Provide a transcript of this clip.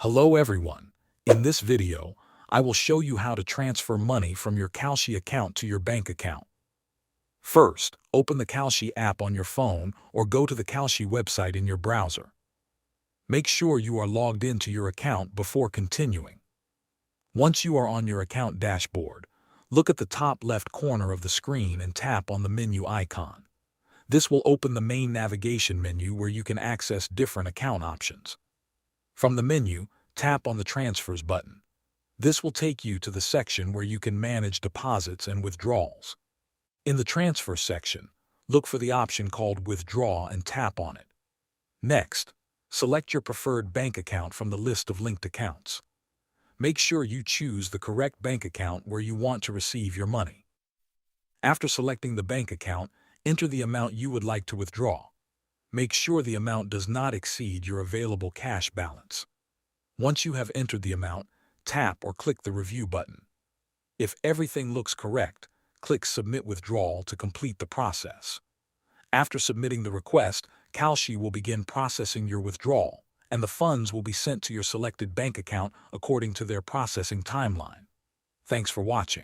Hello everyone. In this video, I will show you how to transfer money from your Kalshi account to your bank account. First, open the Kalshi app on your phone or go to the Kalshi website in your browser. Make sure you are logged into your account before continuing. Once you are on your account dashboard, look at the top left corner of the screen and tap on the menu icon. This will open the main navigation menu where you can access different account options. From the menu, tap on the Transfers button. This will take you to the section where you can manage deposits and withdrawals. In the Transfer section, look for the option called Withdraw and tap on it. Next, select your preferred bank account from the list of linked accounts. Make sure you choose the correct bank account where you want to receive your money. After selecting the bank account, enter the amount you would like to withdraw. Make sure the amount does not exceed your available cash balance. Once you have entered the amount, tap or click the Review button. If everything looks correct, click Submit Withdrawal to complete the process. After submitting the request, Kalshi will begin processing your withdrawal, and the funds will be sent to your selected bank account according to their processing timeline. Thanks for watching.